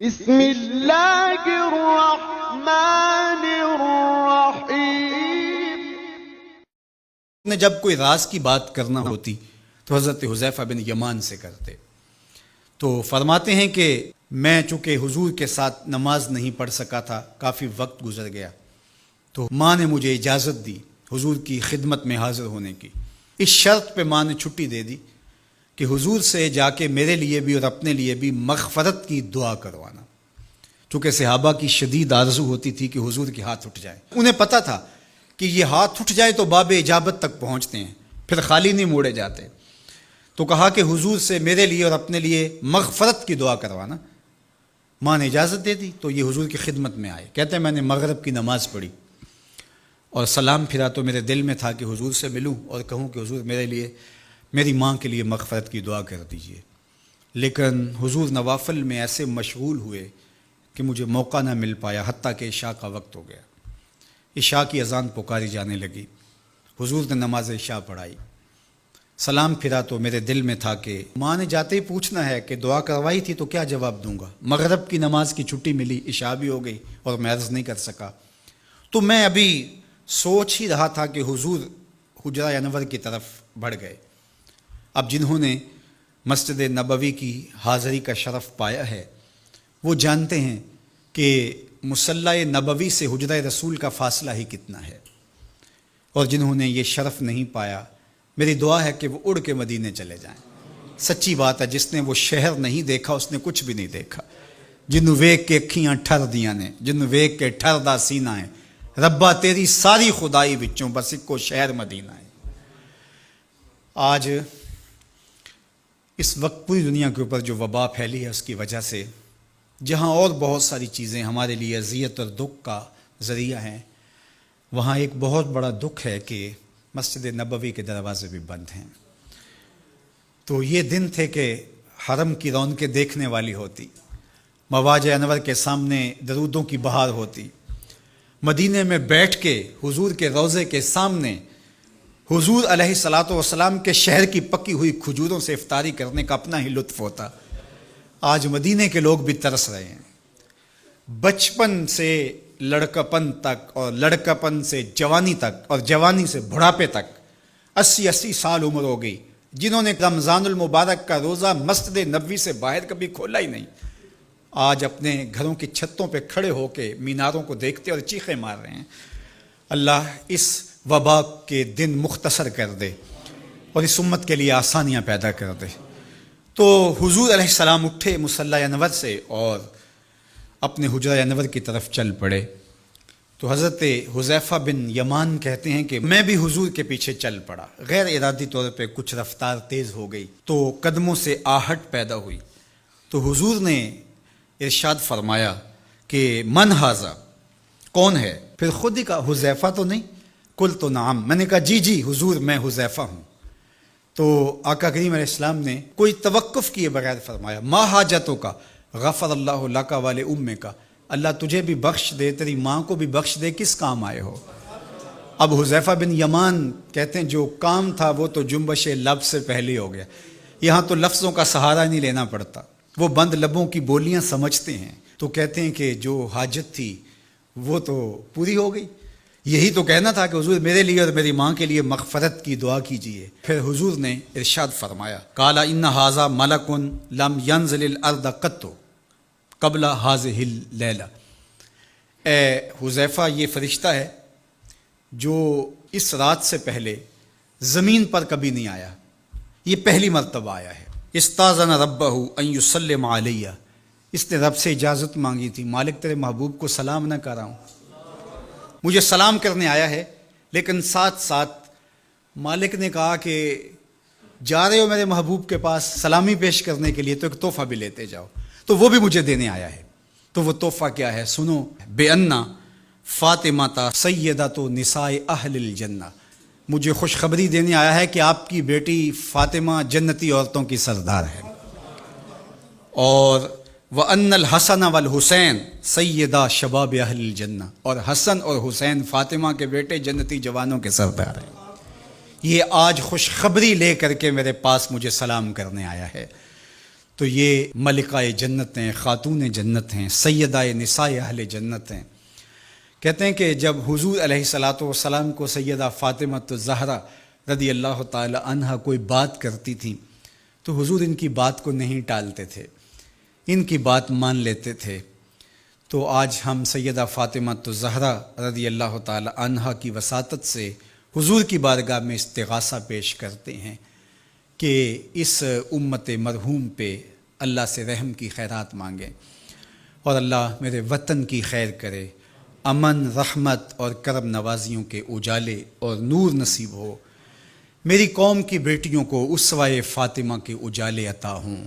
بسم اللہ الرحمن الرحیم۔ نے جب کوئی راز کی بات کرنا ہوتی تو حضرت حذیفہ بن یمان سے کرتے، تو فرماتے ہیں کہ میں چونکہ حضور کے ساتھ نماز نہیں پڑھ سکا تھا، کافی وقت گزر گیا، تو ماں نے مجھے اجازت دی حضور کی خدمت میں حاضر ہونے کی۔ اس شرط پہ ماں نے چھٹی دے دی کہ حضور سے جا کے میرے لیے بھی اور اپنے لیے بھی مغفرت کی دعا کروانا، چونکہ صحابہ کی شدید آرزو ہوتی تھی کہ حضور کے ہاتھ اٹھ جائے۔ انہیں پتہ تھا کہ یہ ہاتھ اٹھ جائے تو باب اجابت تک پہنچتے ہیں، پھر خالی نہیں موڑے جاتے، تو کہا کہ حضور سے میرے لیے اور اپنے لیے مغفرت کی دعا کروانا۔ ماں نے اجازت دے دی تو یہ حضور کی خدمت میں آئے۔ کہتے ہیں میں نے مغرب کی نماز پڑھی اور سلام پھرا تو میرے دل میں تھا کہ حضور سے ملوں اور کہوں کہ حضور میرے لیے، میری ماں کے لیے مغفرت کی دعا کر دیجئے، لیکن حضور نوافل میں ایسے مشغول ہوئے کہ مجھے موقع نہ مل پایا، حتیٰ کہ عشاء کا وقت ہو گیا۔ عشاء کی اذان پکاری جانے لگی، حضور نے نماز عشاء پڑھائی، سلام پھرا تو میرے دل میں تھا کہ ماں نے جاتے ہی پوچھنا ہے کہ دعا کروائی تھی تو کیا جواب دوں گا۔ مغرب کی نماز کی چھٹی ملی، عشاء بھی ہو گئی اور میں عرض نہیں کر سکا، تو میں ابھی سوچ ہی رہا تھا کہ حضور حجرہ انور کی طرف بڑھ گئے۔ اب جنہوں نے مسجد نبوی کی حاضری کا شرف پایا ہے وہ جانتے ہیں کہ مصلی نبوی سے حجرہ رسول کا فاصلہ ہی کتنا ہے، اور جنہوں نے یہ شرف نہیں پایا میری دعا ہے کہ وہ اڑ کے مدینے چلے جائیں۔ سچی بات ہے، جس نے وہ شہر نہیں دیکھا اس نے کچھ بھی نہیں دیکھا۔ جنہوں ویک کے اکھیاں ٹھر دیاں نے، جنہوں ویک کے ٹھر دا سینہ ہے، ربا تیری ساری خدائی بچوں بس ایک کو شہر مدینہ ہے۔ آج اس وقت پوری دنیا کے اوپر جو وبا پھیلی ہے اس کی وجہ سے، جہاں اور بہت ساری چیزیں ہمارے لیے اذیت اور دکھ کا ذریعہ ہیں، وہاں ایک بہت بڑا دکھ ہے کہ مسجد نبوی کے دروازے بھی بند ہیں۔ تو یہ دن تھے کہ حرم کی رونقیں دیکھنے والی ہوتی، مواج انور کے سامنے درودوں کی بہار ہوتی، مدینے میں بیٹھ کے حضور کے روضے کے سامنے حضور علیہ الصلاۃ والسلام کے شہر کی پکی ہوئی کھجوروں سے افطاری کرنے کا اپنا ہی لطف ہوتا۔ آج مدینے کے لوگ بھی ترس رہے ہیں۔ بچپن سے لڑکپن تک اور لڑکپن سے جوانی تک اور جوانی سے بڑھاپے تک 80 سال عمر ہو گئی، جنہوں نے رمضان المبارک کا روزہ مسجد نبوی سے باہر کبھی کھولا ہی نہیں، آج اپنے گھروں کی چھتوں پہ کھڑے ہو کے میناروں کو دیکھتے اور چیخیں مار رہے ہیں۔ اللہ اس وبا کے دن مختصر کر دے اور اس امت کے لیے آسانیاں پیدا کر دے۔ تو حضور علیہ السلام اٹھے مصلی انور سے اور اپنے حجرہ انور کی طرف چل پڑے۔ تو حضرت حذیفہ بن یمان کہتے ہیں کہ میں بھی حضور کے پیچھے چل پڑا، غیر ارادی طور پہ کچھ رفتار تیز ہو گئی تو قدموں سے آہٹ پیدا ہوئی، تو حضور نے ارشاد فرمایا کہ من ھذا، کون ہے؟ پھر خود ہی کہا حذیفہ تو نہیں؟ قلت نعم، میں نے کہا جی حضور میں حذیفہ ہوں۔ تو آقا کریم علیہ السلام نے کوئی توقف کیے بغیر فرمایا ما حاجتوں کا غفر اللہ لک ول امک، اللہ تجھے بھی بخش دے، تیری ماں کو بھی بخش دے، کس کام آئے ہو؟ اب حذیفہ بن یمان کہتے ہیں جو کام تھا وہ تو جنبش لب سے پہلے ہو گیا، یہاں تو لفظوں کا سہارا نہیں لینا پڑتا، وہ بند لبوں کی بولیاں سمجھتے ہیں، تو کہتے ہیں کہ جو حاجت تھی وہ تو پوری ہو گئی، یہی تو کہنا تھا کہ حضور میرے لیے اور میری ماں کے لیے مغفرت کی دعا کیجیے۔ پھر حضور نے ارشاد فرمایا قال ان ھذا ملک لم ینزل الارض قط قبل ھذہ اللیلہ، اے حذیفہ یہ فرشتہ ہے جو اس رات سے پہلے زمین پر کبھی نہیں آیا، یہ پہلی مرتبہ آیا ہے۔ استاذن ربہ ان یسلم علیہ، اس نے رب سے اجازت مانگی تھی، مالک تیرے محبوب کو سلام نہ کر رہا ہوں، مجھے سلام کرنے آیا ہے، لیکن ساتھ ساتھ مالک نے کہا کہ جا رہے ہو میرے محبوب کے پاس سلامی پیش کرنے کے لیے تو ایک تحفہ بھی لیتے جاؤ، تو وہ بھی مجھے دینے آیا ہے۔ تو وہ تحفہ کیا ہے سنو، بے انا فاطمہ سیدۃ نساء اہل الجنہ، مجھے خوشخبری دینے آیا ہے کہ آپ کی بیٹی فاطمہ جنتی عورتوں کی سردار ہے، اور وَأَنَّ الْحَسَنَ وَالْحُسَيْنَ سَيِّدَا شَبَابِ اہل الجنہ، اور حسن اور حسین فاطمہ کے بیٹے جنتی جوانوں کے سردار ہیں۔ یہ آج خوشخبری لے کر کے میرے پاس مجھے سلام کرنے آیا ہے۔ تو یہ ملکہ جنت ہیں، خاتون جنت ہیں، سیدہ نساء اہل جنت ہیں۔ کہتے ہیں کہ جب حضور علیہ الصلاۃ والسلام کو سیدہ فاطمہ الزہرا رضی اللہ تعالی عنہا کوئی بات کرتی تھیں تو حضور ان کی بات کو نہیں ٹالتے تھے، ان کی بات مان لیتے تھے۔ تو آج ہم سیدہ فاطمہ الزہرا رضی اللہ تعالی عنہا کی وساطت سے حضور کی بارگاہ میں استغاثہ پیش کرتے ہیں کہ اس امت مرحوم پہ اللہ سے رحم کی خیرات مانگیں اور اللہ میرے وطن کی خیر کرے، امن، رحمت اور کرم نوازیوں کے اجالے اور نور نصیب ہو، میری قوم کی بیٹیوں کو اسوہ فاطمہ کے اجالے عطا ہوں۔